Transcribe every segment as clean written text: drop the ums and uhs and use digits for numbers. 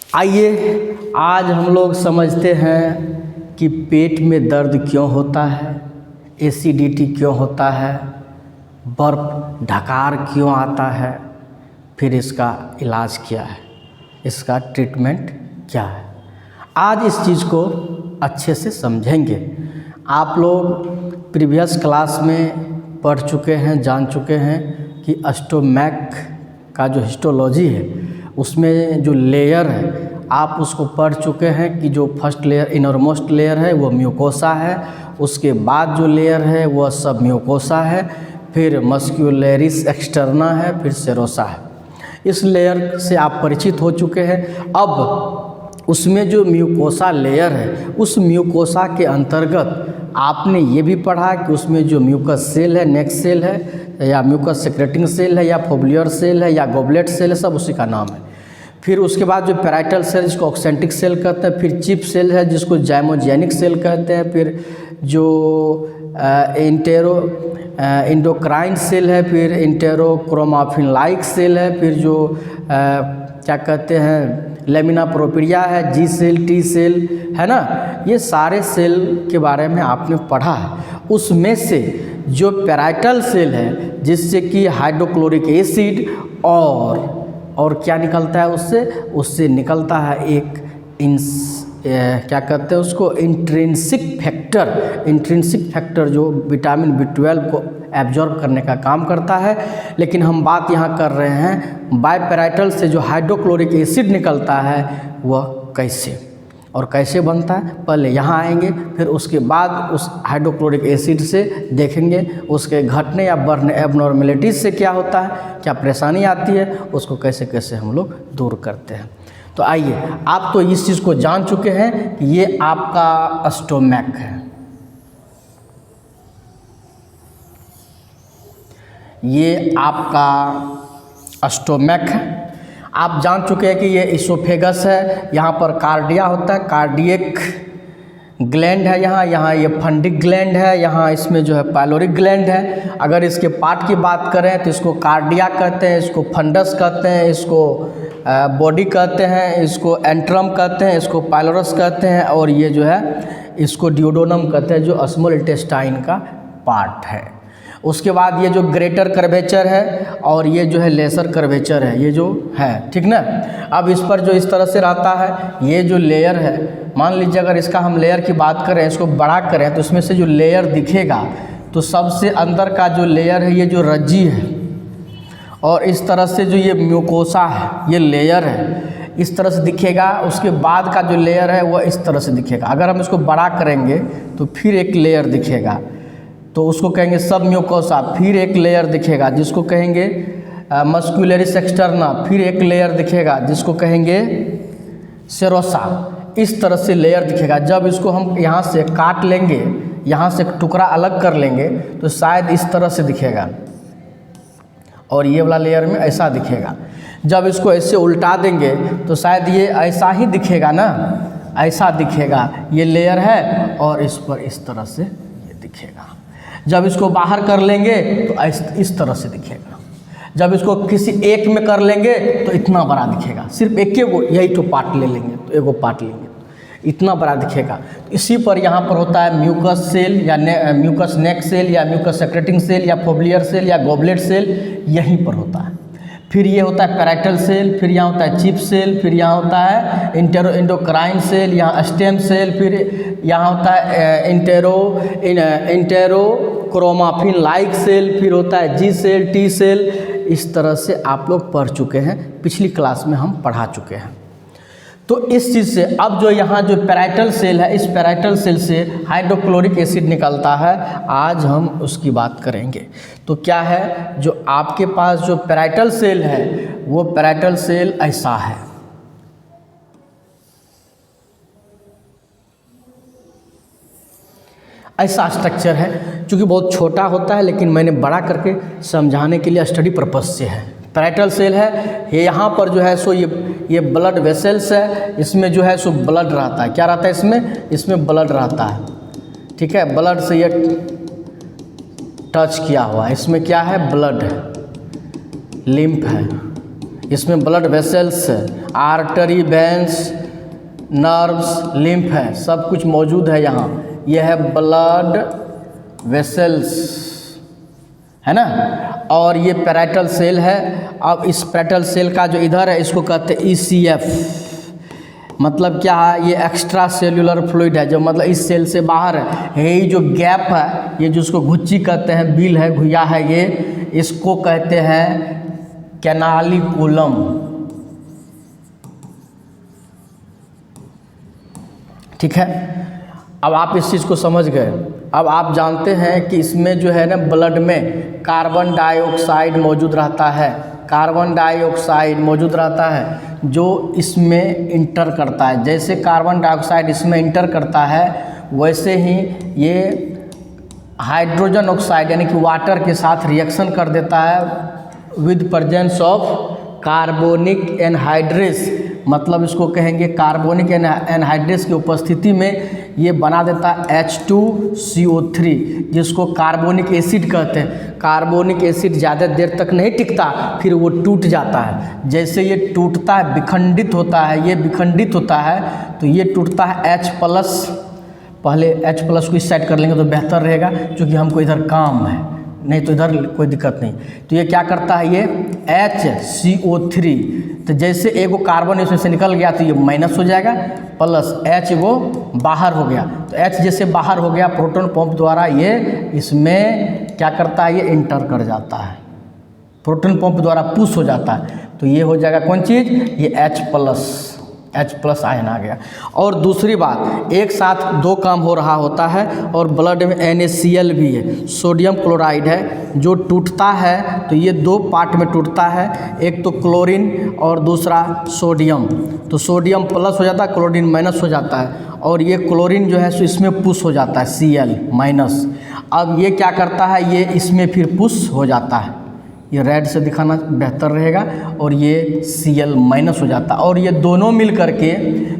आइए आज हम लोग समझते हैं कि पेट में दर्द क्यों होता है, एसिडिटी क्यों होता है, बर्फ ढकार क्यों आता है, फिर इसका इलाज क्या है, इसका ट्रीटमेंट क्या है। आज इस चीज़ को अच्छे से समझेंगे। आप लोग प्रीवियस क्लास में पढ़ चुके हैं, जान चुके हैं कि स्टोमैक का जो हिस्टोलॉजी है उसमें जो लेयर है आप उसको पढ़ चुके हैं कि जो फर्स्ट लेयर इनरमोस्ट लेयर है वो म्यूकोसा है, उसके बाद जो लेयर है वो सब म्यूकोसा है, फिर मस्क्यूलरिस एक्सटर्ना है, फिर सेरोसा है। इस लेयर से आप परिचित हो चुके हैं। अब उसमें जो म्यूकोसा लेयर है उस म्यूकोसा के अंतर्गत आपने ये भी पढ़ा कि उसमें जो म्यूकस सेल है, नेक सेल है या म्यूकस सेक्रेटिंग सेल है या फोबुलर सेल है या गोबलेट सेल है, सब उसी का नाम है। फिर उसके बाद जो पैराइटल सेल जिसको ऑक्सेंटिक सेल कहते हैं, फिर चिप सेल है जिसको जाइमोजेनिक सेल कहते हैं, फिर जो इंडोक्राइन सेल है, फिर इंटेरोक्रोमाफिन लाइक सेल है, फिर जो क्या कहते हैं लेमिना प्रोपिरिया है, जी सेल, टी सेल है ना। ये सारे सेल के बारे में आपने पढ़ा है। उसमें से जो पैराइटल सेल है जिससे कि हाइड्रोक्लोरिक एसिड और क्या निकलता है उससे निकलता है एक क्या कहते हैं उसको इंट्रिंसिक फैक्टर जो विटामिन B12 को एब्जॉर्ब करने का काम करता है। लेकिन हम बात यहाँ कर रहे हैं बायपैराइटल से जो हाइड्रोक्लोरिक एसिड निकलता है वह कैसे बनता है, पहले यहाँ आएंगे, फिर उसके बाद उस हाइड्रोक्लोरिक एसिड से देखेंगे उसके घटने या बढ़ने एबनॉर्मेलिटीज से क्या होता है, क्या परेशानी आती है, उसको कैसे कैसे हम लोग दूर करते हैं। तो आइए, आप तो इस चीज़ को जान चुके हैं कि ये आपका स्टोमैक है, ये आपका स्टोमैक है। आप जान चुके हैं कि ये इसोफेगस है, यहाँ पर कार्डिया होता है, कार्डियक ग्लैंड है, यहाँ ये फंडिक ग्लैंड है, यहाँ इसमें जो है पाइलोरिक ग्लैंड है। अगर इसके पार्ट की बात करें तो इसको कार्डिया कहते हैं, इसको फंडस कहते हैं, इसको बॉडी कहते हैं, इसको एंट्रम कहते हैं, इसको पाइलोरस कहते हैं, और ये जो है इसको डियोडोनम कहते हैं जो स्मॉल इंटेस्टाइन का पार्ट है। उसके बाद ये जो ग्रेटर कर्वेचर है और ये जो है लेसर कर्वेचर है, ये जो है, ठीक ना। अब इस पर जो इस तरह से रहता है ये जो लेयर है, मान लीजिए अगर इसका हम लेयर की बात करें, इसको बड़ा करें तो इसमें से जो लेयर दिखेगा तो सबसे अंदर का जो लेयर है ये जो रज्जी है, और इस तरह से जो ये म्यूकोसा है ये लेयर है, इस तरह से दिखेगा। उसके बाद का जो लेयर है वह इस तरह से दिखेगा। अगर हम इसको बड़ा करेंगे तो फिर एक लेयर दिखेगा तो उसको कहेंगे सब म्यूकोसा, फिर एक लेयर दिखेगा जिसको कहेंगे मस्क्यूलरिस एक्सटर्ना, फिर एक लेयर दिखेगा जिसको कहेंगे सेरोसा। इस तरह से लेयर दिखेगा। जब इसको हम यहाँ से काट लेंगे, यहाँ से टुकड़ा अलग कर लेंगे तो शायद इस तरह से दिखेगा, और ये वाला लेयर में ऐसा दिखेगा। जब इसको ऐसे उल्टा देंगे तो शायद ये ऐसा ही दिखेगा ना, ऐसा दिखेगा, ये लेयर है और इस पर इस तरह से ये दिखेगा। जब इसको बाहर कर लेंगे तो इस तरह से दिखेगा। जब इसको किसी एक में कर लेंगे तो इतना बड़ा दिखेगा, सिर्फ एक को यही तो पार्ट ले लेंगे तो एगो पार्ट लेंगे तो इतना बड़ा दिखेगा। तो इसी पर यहाँ पर होता है म्यूकस सेल या म्यूकस नेक सेल या म्यूकस सेक्रेटिंग सेल या फोबुलर सेल या गोबलेट सेल, यहीं पर होता है। फिर ये होता है पैराइटल सेल, फिर यहाँ होता है चिप सेल, फिर यहाँ होता है इंडोक्राइन सेल, यहाँ स्टेम सेल, फिर यहाँ होता है इंटेरोक्रोमाफिन लाइक सेल, फिर होता है जी सेल, टी सेल। इस तरह से आप लोग पढ़ चुके हैं, पिछली क्लास में हम पढ़ा चुके हैं। तो इस चीज़ से अब जो यहाँ जो पैराइटल सेल है, इस पैराइटल सेल से हाइड्रोक्लोरिक एसिड निकलता है, आज हम उसकी बात करेंगे। तो क्या है, जो आपके पास जो पैराइटल सेल है वो पैराइटल सेल ऐसा है, ऐसा स्ट्रक्चर है। चूँकि बहुत छोटा होता है लेकिन मैंने बड़ा करके समझाने के लिए स्टडी पर्पज़ से है। पैराइटल सेल है, ये यहाँ पर जो है सो ये ब्लड वेसल्स है, इसमें जो है सो ब्लड रहता है। क्या रहता है इसमें ब्लड रहता है, ठीक है। ब्लड से ये टच किया हुआ है, इसमें क्या है, ब्लड है, लिम्फ है, इसमें blood vessels, artery, veins, nerves, lymph है, सब कुछ मौजूद है यहाँ। यह है ब्लड वेसल्स, है ना। और ये पैराइटल सेल है। अब इस पैराइटल सेल का जो इधर है इसको कहते हैं ECF, मतलब क्या है, ये एक्स्ट्रा सेल्यूलर फ्लूइड है, जो मतलब इस सेल से बाहर है। यही जो गैप है, ये जिसको घुच्ची कहते हैं, बिल है, घुइया है, ये इसको कहते हैं कैनालिकुलम। ठीक है, अब आप इस चीज़ को समझ गए। अब आप जानते हैं कि इसमें जो है ना ब्लड में कार्बन डाइऑक्साइड मौजूद रहता है, कार्बन डाइऑक्साइड मौजूद रहता है जो इसमें इंटर करता है। जैसे कार्बन डाइऑक्साइड इसमें इंटर करता है वैसे ही ये हाइड्रोजन ऑक्साइड यानी कि वाटर के साथ रिएक्शन कर देता है with presence of carbonic anhydrase, मतलब इसको कहेंगे कार्बोनिक एनहाइड्रेस की उपस्थिति में ये बना देता है H2CO3, जिसको कार्बोनिक एसिड कहते हैं। कार्बोनिक एसिड ज़्यादा देर तक नहीं टिकता, फिर वो टूट जाता है। जैसे ये टूटता है, विखंडित होता है, ये विखंडित होता है तो ये टूटता है H+। पहले H+ को इस साइड कर लेंगे तो बेहतर रहेगा, क्योंकि हमको इधर काम है, नहीं तो इधर कोई दिक्कत नहीं। तो ये क्या करता है, ये HCO3, तो जैसे एगो कार्बन इसमें से निकल गया तो ये माइनस हो जाएगा, प्लस H वो बाहर हो गया, तो H जैसे बाहर हो गया प्रोटॉन पंप द्वारा ये इसमें क्या करता है, ये इंटर कर जाता है, प्रोटॉन पंप द्वारा पुश हो जाता है। तो ये हो जाएगा कौन चीज़, ये H+ आयन आ गया। और दूसरी बात, एक साथ दो काम हो रहा होता है और ब्लड में NaCl भी है, सोडियम क्लोराइड है, जो टूटता है तो ये दो पार्ट में टूटता है, एक तो क्लोरीन और दूसरा सोडियम। तो सोडियम प्लस हो जाता है, क्लोरीन माइनस हो जाता है, और ये क्लोरीन जो है सो इसमें पुश हो जाता है Cl-। अब ये क्या करता है, ये इसमें फिर पुश हो जाता है, ये रेड से दिखाना बेहतर रहेगा, और ये Cl- हो जाता है, और ये दोनों मिल करके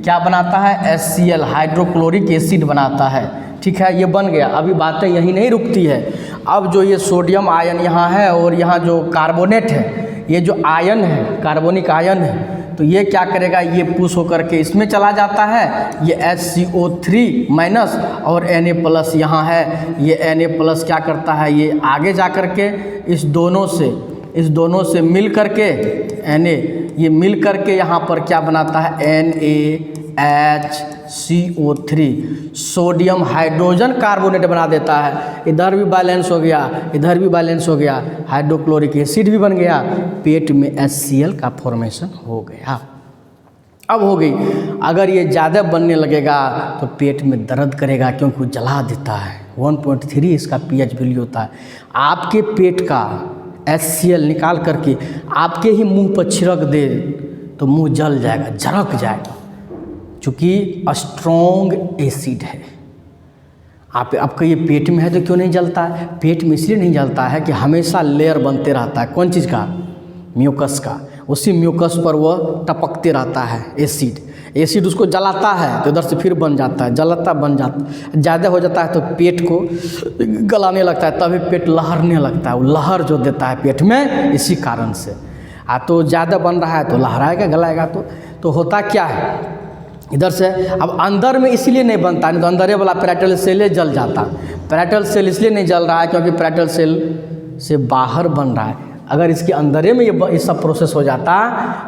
क्या बनाता है, HCl हाइड्रोक्लोरिक एसिड बनाता है। ठीक है, ये बन गया। अभी बातें यहीं नहीं रुकती है। अब जो ये सोडियम आयन यहाँ है और यहाँ जो कार्बोनेट है, ये जो आयन है, कार्बोनिक आयन है, तो ये क्या करेगा, ये पुश होकर के इसमें चला जाता है, ये HCO3- और Na+ यहाँ है, ये Na+ क्या करता है, ये आगे जा कर के इस दोनों से मिल करके Na, ये मिल करके यहाँ पर क्या बनाता है, NaHCO3, सोडियम हाइड्रोजन कार्बोनेट बना देता है। इधर भी बैलेंस हो गया, इधर भी बैलेंस हो गया, हाइड्रोक्लोरिक एसिड भी बन गया, पेट में HCl का फॉर्मेशन हो गया। अब हो गई, अगर ये ज़्यादा बनने लगेगा तो पेट में दर्द करेगा, क्योंकि वो जला देता है। 1.3 इसका pH वैल्यू होता है। आपके पेट का HCl निकाल करके आपके ही मुंह पर छिड़क दे तो मुंह जल जाएगा, झरक जाएगा, क्योंकि स्ट्रॉन्ग एसिड है। आपका ये पेट में है तो क्यों नहीं जलता है, पेट में इसलिए नहीं जलता है कि हमेशा लेयर बनते रहता है, कौन चीज़ का, म्यूकस का। उसी म्यूकस पर वो टपकते रहता है एसिड उसको जलाता है तो इधर से फिर बन जाता है, जलाता बन जाता, ज़्यादा हो जाता है तो पेट को गलाने लगता है, तभी पेट लहरने लगता है। वो लहर जो देता है पेट में, इसी कारण से। तो ज़्यादा बन रहा है तो लहराएगा, गलाएगा। तो होता क्या है इधर से, अब अंदर में इसलिए नहीं बनता है, तो अंदर वाला पैराइटल सेल जल जाता। पैराइटल सेल इसलिए नहीं जल रहा है क्योंकि पैराइटल सेल से बाहर बन रहा है। अगर इसके अंदर में ये सब प्रोसेस हो जाता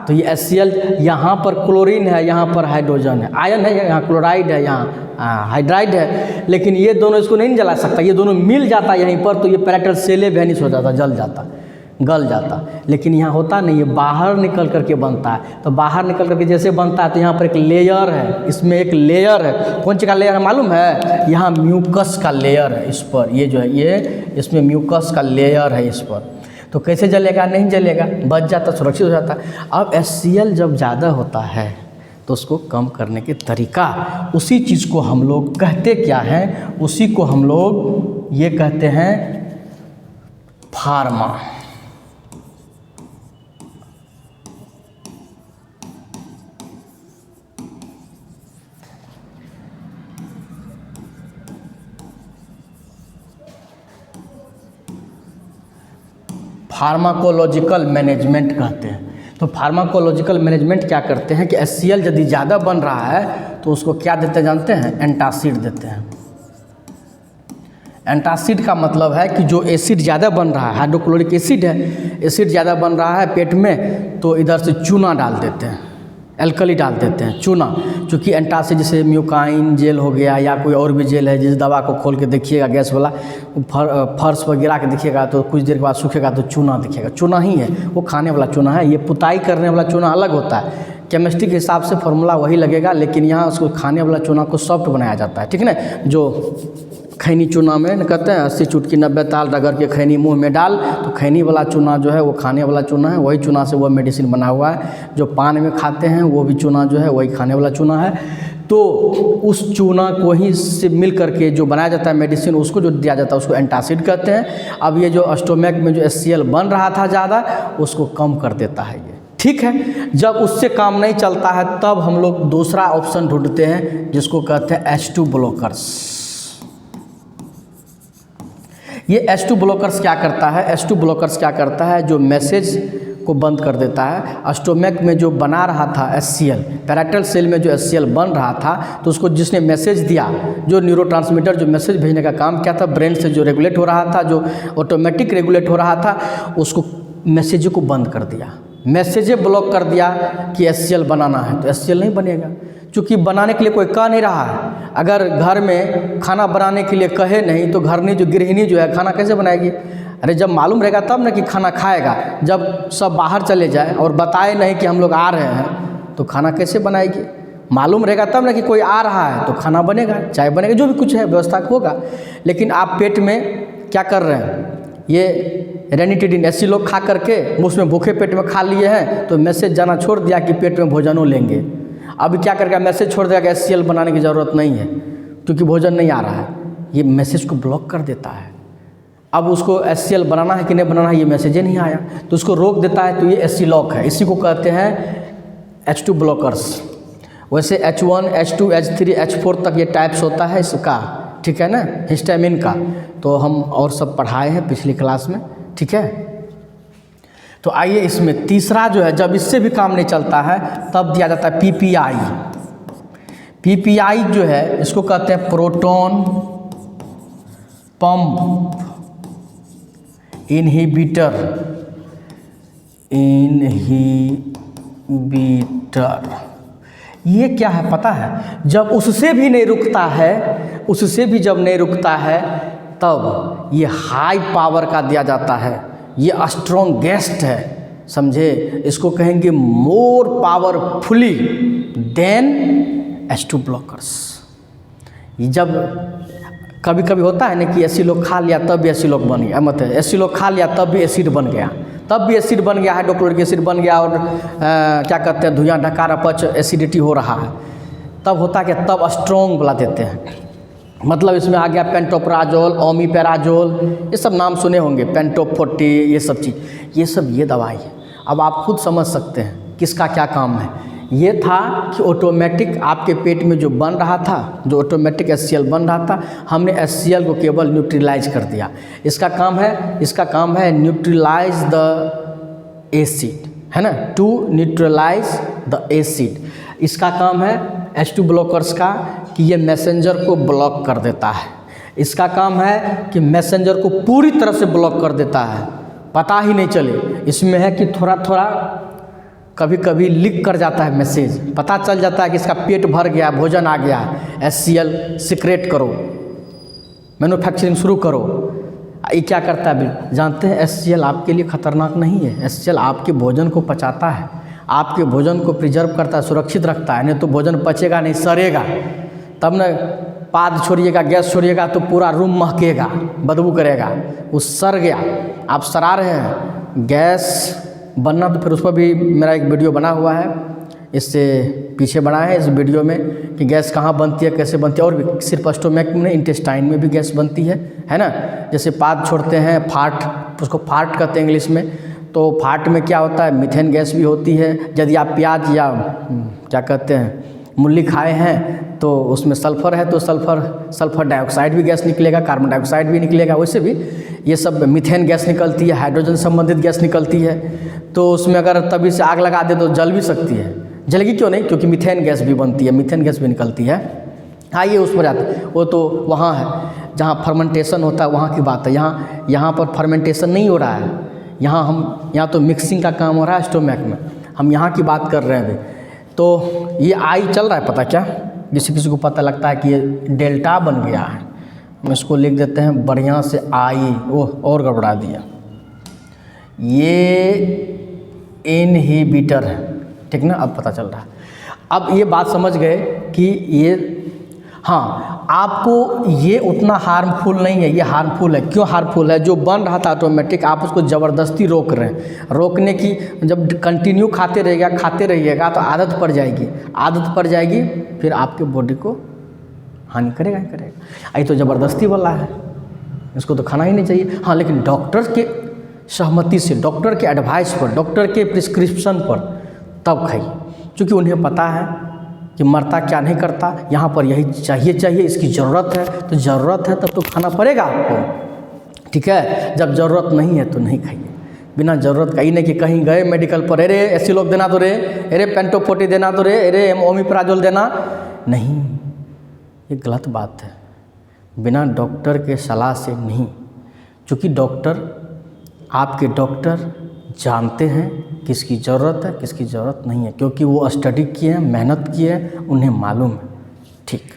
तो ये HCl, यहाँ पर क्लोरीन है, यहाँ पर हाइड्रोजन है, आयन है, यहाँ क्लोराइड है, यहाँ हाइड्राइड है, लेकिन ये दोनों इसको नहीं जला सकता, ये दोनों मिल जाता यहीं पर, तो ये पैराइटल सेल वैनिश हो जाता, जल जाता, गल जाता। लेकिन यहाँ होता नहीं, ये बाहर निकल करके बनता है। तो बाहर निकल करके जैसे बनता है तो यहाँ पर एक लेयर है, इसमें एक लेयर है, कौन सी का लेयर है मालूम है, यहाँ म्यूकस का लेयर है। इस पर ये जो है, ये इसमें म्यूकस का लेयर है इस पर। तो कैसे जलेगा, नहीं जलेगा, बच जाता, सुरक्षित हो जाता। अब HCl जब ज़्यादा होता है तो उसको कम करने के तरीका, उसी चीज़ को हम लोग कहते क्या हैं, उसी को हम लोग ये कहते हैं फार्मा। फार्माकोलॉजिकल मैनेजमेंट कहते हैं। तो फार्माकोलॉजिकल मैनेजमेंट क्या करते हैं कि HCl यदि ज़्यादा बन रहा है तो उसको क्या देते हैं जानते हैं? एंटासिड देते हैं। एंटासिड का मतलब है कि जो एसिड ज़्यादा बन रहा है, हाइड्रोक्लोरिक एसिड है, एसिड ज़्यादा बन रहा है पेट में, तो इधर से चूना डाल देते हैं, एल्कली डाल देते हैं, चूना। चूँकि एंटासिड जैसे म्यूकाइन जेल हो गया या कोई और भी जेल है, जिस दवा को खोल के देखिएगा गैस वाला, फर्श पर गिरा के देखिएगा तो कुछ देर के बाद सूखेगा तो चूना दिखेगा, चूना ही है, वो खाने वाला चूना है। ये पुताई करने वाला चूना अलग होता है, केमिस्ट्री के हिसाब से फार्मूला वही लगेगा, लेकिन यहाँ उसको खाने वाला चूना को सॉफ्ट बनाया जाता है, ठीक है ना। जो खैनी चूना में कहते हैं 80 चुटकी 90 ताल रगड़ के खैनी मुंह में डाल, तो खैनी वाला चूना जो है वो खाने वाला चूना है, वही चूना से वो मेडिसिन बना हुआ है। जो पान में खाते हैं वो भी चूना जो है वही खाने वाला चूना है। तो उस चूना को ही से मिल करके जो बनाया जाता है मेडिसिन, उसको जो दिया जाता है उसको एंटासिड कहते हैं। अब ये जो स्टोमक में जो HCl बन रहा था ज़्यादा, उसको कम कर देता है ये, ठीक है। जब उससे काम नहीं चलता है तब हम लोग दूसरा ऑप्शन ढूंढते हैं जिसको कहते हैं H2 ब्लॉकर्स। ये H2 ब्लॉकर्स क्या करता है? H2 ब्लॉकर्स क्या करता है? जो मैसेज को बंद कर देता है। स्टोमक में जो बना रहा था HCl, पैराइटल सेल में जो HCl बन रहा था, तो उसको जिसने मैसेज दिया, जो न्यूरोट्रांसमीटर जो मैसेज भेजने का काम क्या था, ब्रेन से जो रेगुलेट हो रहा था, जो ऑटोमेटिक रेगुलेट हो रहा था, उसको मैसेज को बंद कर दिया, मैसेज ब्लॉक कर दिया कि HCl बनाना है, तो HCl नहीं बनेगा, क्योंकि बनाने के लिए कोई कह नहीं रहा है। अगर घर में खाना बनाने के लिए कहे नहीं तो घर में जो गृहिणी जो है खाना कैसे बनाएगी? अरे जब मालूम रहेगा तब ना कि खाना खाएगा। जब सब बाहर चले जाए और बताए नहीं कि हम लोग आ रहे हैं तो खाना कैसे बनाएगी? मालूम रहेगा तब ना कि कोई आ रहा है तो खाना बनेगा, चाय बनेगा, जो भी कुछ है व्यवस्था होगा। लेकिन आप पेट में क्या कर रहे हैं? ये रेनिटिडिन HCl खा करके मुँह में भूखे पेट में खा लिए हैं, तो मैसेज जाना छोड़ दिया कि पेट में भोजनों लेंगे। अभी क्या करके मैसेज छोड़ देगा कि HCl बनाने की ज़रूरत नहीं है क्योंकि भोजन नहीं आ रहा है। ये मैसेज को ब्लॉक कर देता है। अब उसको HCl बनाना है कि नहीं बनाना है ये मैसेज ही नहीं आया, तो उसको रोक देता है, तो ये HCl है। इसी को कहते हैं H2 ब्लॉकर्स। वैसे H1, H2, H3, H4 तक ये टाइप्स होता है इसका, ठीक है ना, हिस्टामिन का। तो हम और सब पढ़ाए हैं पिछली क्लास में, ठीक है। तो आइए इसमें तीसरा जो है, जब इससे भी काम नहीं चलता है तब दिया जाता है PPI। PPI जो है इसको कहते हैं प्रोटॉन पंप इनहिबिटर। ये क्या है पता है? जब उससे भी नहीं रुकता है, उससे भी जब नहीं रुकता है तब ये हाई पावर का दिया जाता है। ये स्ट्रॉन्गेस्ट है, समझे? इसको कहेंगे more powerfully then H2 blockers. जब कभी कभी होता है ना कि HCl खा लिया तब भी HCl बन गया, मतलब HCl खा लिया तब भी एसिड बन गया, तब भी एसिड बन गया, हाइड्रोक्लोरिक एसिड बन गया, और क्या कहते हैं धुआं ढकार अपच एसिडिटी हो रहा है, तब होता है कि तब स्ट्रॉन्ग वाला देते हैं। मतलब इसमें आ गया पेंटोप्राजोल, ओमिपेराजोल, ये सब नाम सुने होंगे, पेंटोफोर्टी, ये सब चीज़, ये सब ये दवाई है। अब आप खुद समझ सकते हैं किसका क्या काम है। ये था कि ऑटोमेटिक आपके पेट में जो बन रहा था, जो ऑटोमेटिक HCl बन रहा था, हमने HCl को केवल न्यूट्रलाइज कर दिया। इसका काम है न्यूट्रलाइज द एसिड, है ना, टू न्यूट्रलाइज द एसिड। इसका काम है H2 ब्लॉकर्स का कि ये मैसेंजर को ब्लॉक कर देता है। इसका काम है कि मैसेंजर को पूरी तरह से ब्लॉक कर देता है, पता ही नहीं चले। इसमें है कि थोड़ा थोड़ा कभी कभी लीक कर जाता है मैसेज, पता चल जाता है कि इसका पेट भर गया, भोजन आ गया, HCl सिक्रेट करो, मैन्युफैक्चरिंग शुरू करो। ये क्या करता है जानते हैं? HCl आपके लिए ख़तरनाक नहीं है। HCl आपके भोजन को पचाता है, आपके भोजन को प्रिजर्व करता है, सुरक्षित रखता है। नहीं तो भोजन पचेगा नहीं, सड़ेगा, तब न पाद छोड़िएगा, गैस छोड़िएगा तो पूरा रूम महकेगा, बदबू करेगा। वो सड़ गया, आप सड़ा रहे हैं, गैस बनना, तो फिर उस पर भी मेरा एक वीडियो बना हुआ है, इससे पीछे बनाया है इस वीडियो में कि गैस कहाँ बनती है, कैसे बनती है। और भी सिर्फ स्टोमक में, इंटेस्टाइन में भी गैस बनती है ना। जैसे पाद छोड़ते हैं, फाट, उसको फाट कहते हैं इंग्लिश में। तो फाट में क्या होता है? मीथेन गैस भी होती है। यदि आप प्याज या क्या कहते हैं मूली खाए हैं तो उसमें सल्फ़र है, तो सल्फ़र डाइऑक्साइड भी गैस निकलेगा, कार्बन डाइऑक्साइड भी निकलेगा। वैसे भी ये सब मीथेन गैस निकलती है, हाइड्रोजन संबंधित गैस निकलती है। तो उसमें अगर तभी से आग लगा दे तो जल भी सकती है। जलेगी क्यों नहीं? क्योंकि मीथेन गैस भी बनती है, मीथेन गैस भी निकलती है। आइए उस पर आते हैं, वो तो वहाँ है जहाँ फर्मेंटेशन होता है, वहाँ की बात है। यहाँ पर फर्मेंटेशन नहीं हो रहा है, यहाँ तो मिक्सिंग का काम हो रहा है स्टोमैक में। हम यहाँ की बात कर रहे हैं अभी। तो ये आई चल रहा है, पता क्या, किसी को पता लगता है कि ये डेल्टा बन गया है, हम इसको लिख देते हैं बढ़िया से आई। ओह, और गड़बड़ा दिया। ये इनहिबिटर है, ठीक ना, अब पता चल रहा है। अब ये बात समझ गए कि ये, हाँ, आपको ये उतना हार्मफुल नहीं है, ये हार्मफुल है। क्यों हार्मफुल है? जो बन रहा था ऑटोमेटिक, आप उसको ज़बरदस्ती रोक रहे हैं। रोकने की, जब कंटिन्यू खाते रहिएगा तो आदत पड़ जाएगी, फिर आपके बॉडी को हानि करेगा ही करेगा। ये तो ज़बरदस्ती वाला है, इसको तो खाना ही नहीं चाहिए। हाँ, लेकिन डॉक्टर के सहमति से, डॉक्टर के एडवाइस पर, डॉक्टर के प्रिस्क्रिप्शन पर तब खाइए, क्योंकि उन्हें पता है कि मरता क्या नहीं करता। यहाँ पर यही चाहिए, इसकी ज़रूरत है, तो ज़रूरत है तब तो खाना पड़ेगा आपको, ठीक है। जब ज़रूरत नहीं है तो नहीं खाइए, बिना ज़रूरत का। ही नहीं कि कहीं गए मेडिकल पर, अरे एसिलोक देना तो रे, अरे पेंटोफोर्टी देना तो रे, अरे ओमिप्राजोल देना, नहीं, ये गलत बात है। बिना डॉक्टर के सलाह से नहीं, क्योंकि आपके डॉक्टर जानते हैं किसकी ज़रूरत है, किसकी ज़रूरत नहीं है, क्योंकि वो स्टडी किए हैं, मेहनत किए हैं, उन्हें मालूम है, ठीक।